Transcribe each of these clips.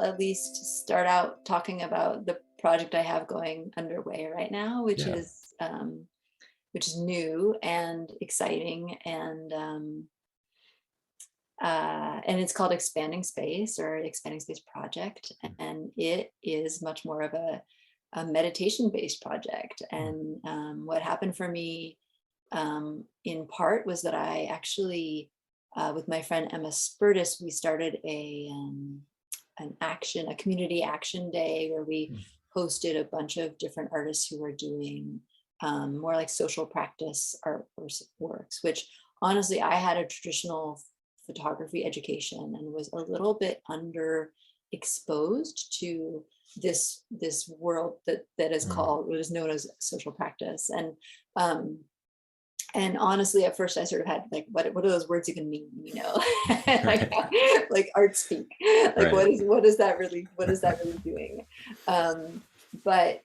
at least start out talking about the project I have going underway right now, Yeah. which is new and exciting, and it's called Expanding Space, or Expanding Space Project, and it is much more of a meditation-based project. Mm. And what happened for me, in part, was that I actually, with my friend Emma Spurtis, we started a community action day where we Mm. hosted a bunch of different artists who were doing more like social practice works, which honestly I had a traditional photography education and was a little bit underexposed to this world that is Mm. called, what is known as social practice. Um, and honestly, at first I sort of had like, what do those words even mean? Like, Right. like art speak, like Right. what is that really doing? But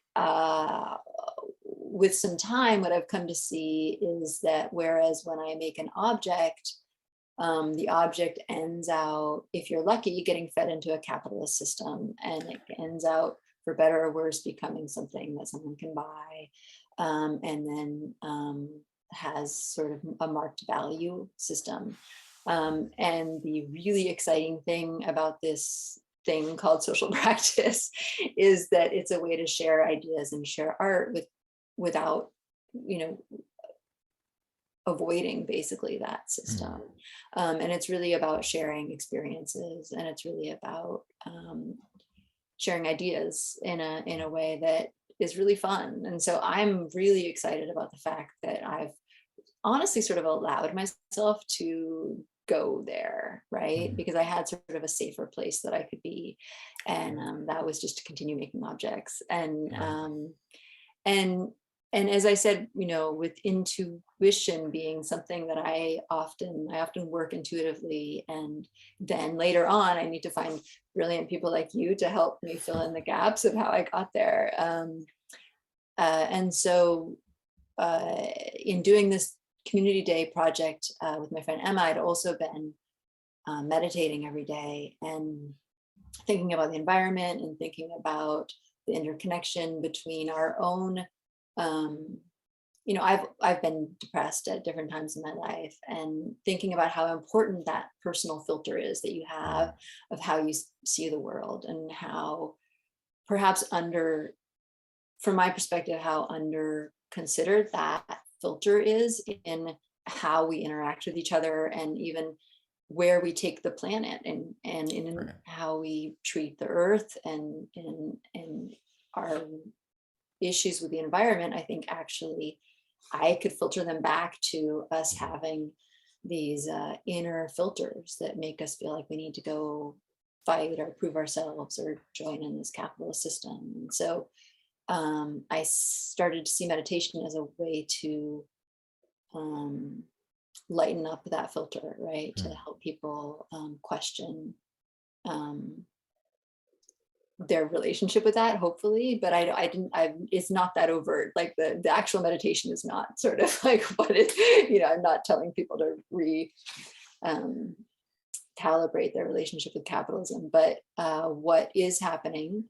with some time, what I've come to see is that whereas when I make an object, the object ends out, if you're lucky, getting fed into a capitalist system, and it ends out, for better or worse, becoming something that someone can buy, and then has sort of a marked value system. And the really exciting thing about this thing called social practice is that it's a way to share ideas and share art without, you know, avoiding basically that Mm. system. And it's really about sharing experiences, and it's really about sharing ideas in a way that is really fun. And so I'm really excited about the fact that I've honestly sort of allowed myself to go there, right? Mm. Because I had sort of a safer place that I could be, and that was just to continue making objects. Yeah. And and as I said, with intuition being something that I often work intuitively, and then later on I need to find brilliant people like you to help me fill in the gaps of how I got there. And so in doing this community day project with my friend Emma, I'd also been meditating every day and thinking about the environment and thinking about the interconnection between our own. um, I've been depressed at different times in my life, and thinking about how important that personal filter is that you have Mm. of how you see the world, and how perhaps from my perspective, how under considered that filter is in how we interact with each other, and even where we take the planet, and in Right. how we treat the earth, and our issues with the environment. I think actually I could filter them back to us Mm. having these inner filters that make us feel like we need to go fight or prove ourselves or join in this capitalist system. And so I started to see meditation as a way to um, lighten up that filter, right? To Mm. help people question um, their relationship with that, hopefully. But I didn't, it's not that overt. Like the actual meditation is not sort of like I'm not telling people to um, calibrate their relationship with capitalism. But what is happening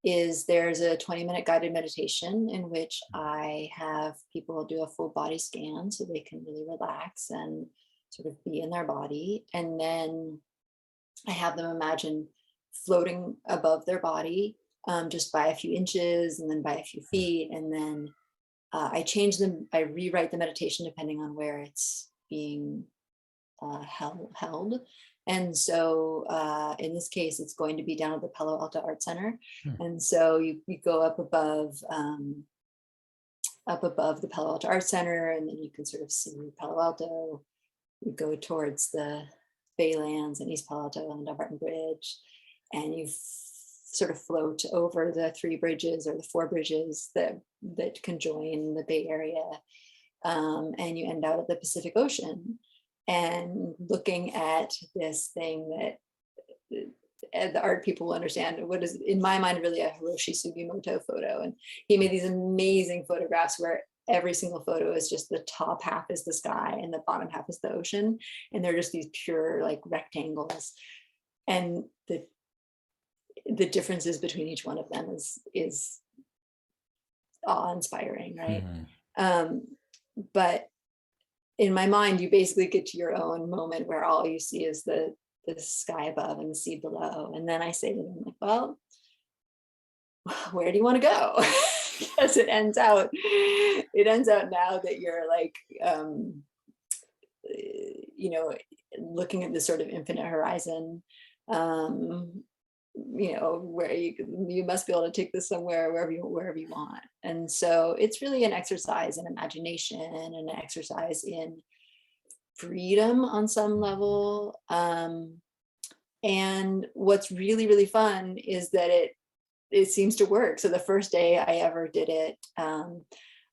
is there's a 20-minute guided meditation in which I have people do a full body scan so they can really relax and sort of be in their body. And then I have them imagine floating above their body, just by a few inches and then by a few Mm. feet. And then I rewrite the meditation depending on where it's being held. And so in this case, it's going to be down at the Palo Alto Art Center. Mm. And so you go up above the Palo Alto Art Center, and then you can sort of see Palo Alto. You go towards the Baylands and East Palo Alto and Dumbarton Bridge, and you sort of float over the three bridges or the four bridges that can join the Bay Area, and you end out at the Pacific Ocean, and looking at this thing that the art people will understand what is, in my mind, really a Hiroshi Sugimoto photo. And he made these amazing photographs where every single photo is just the top half is the sky and the bottom half is the ocean. And they're just these pure like rectangles. And the differences between each one of them is awe-inspiring, right? Mhm. Um, but in my mind, you basically get to your own moment where all you see is the sky above and the sea below. And then I say to them, like, well, where do you want to go? Because it ends out now that you're like, you know, looking at this sort of infinite horizon, um, where you must be able to take this somewhere wherever you want. And so it's really an exercise in imagination and an exercise in freedom on some level. And what's really, really fun is that it seems to work. So the first day I ever did it,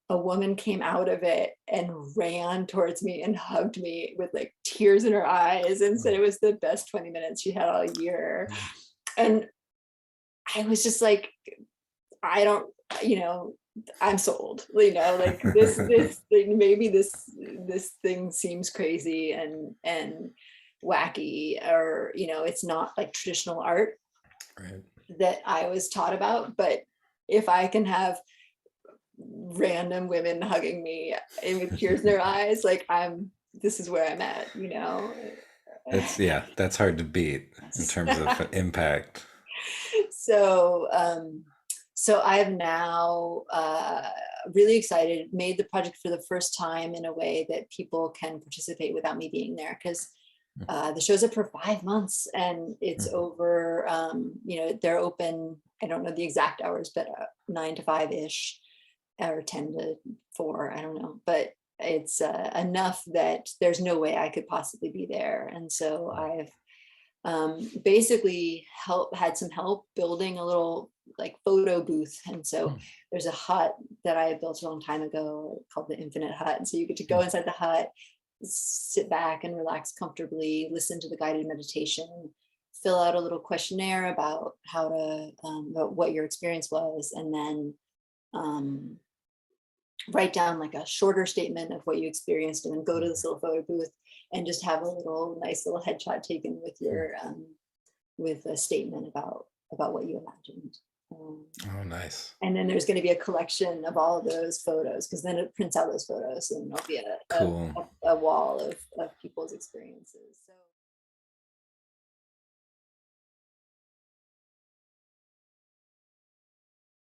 a woman came out of it and ran towards me and hugged me with like tears in her eyes and said Mm. it was the best 20 minutes she had all year. Mm. And I was just like, I don't, you know, I'm sold, like this thing, maybe this thing seems crazy and wacky, or, it's not like traditional art Right. that I was taught about, but if I can have random women hugging me and with tears in their eyes, like this is where I'm at. That's hard to beat in terms of impact. So so I've now really excited, made the project for the first time in a way that people can participate without me being there, because the show's up for 5 months and it's Mhm. over. They're open, I don't know the exact hours, but 9 to 5 ish, or 10 to 4, I don't know, but it's enough that there's no way I could possibly be there. And so I've basically had some help building a little like photo booth. And so Mm. there's a hut that I built a long time ago called the Infinite Hut. And so you get to go Mm. inside the hut, sit back and relax comfortably, listen to the guided meditation, fill out a little questionnaire about about what your experience was, and then um, write down like a shorter statement of what you experienced, and then go to this little photo booth and just have a nice little headshot taken with Mm. your with a statement about what you imagined. Um, Oh, nice. and then there's going to be a collection of all of those photos, because then it prints out those photos and there'll be Cool. a wall of people's experiences. So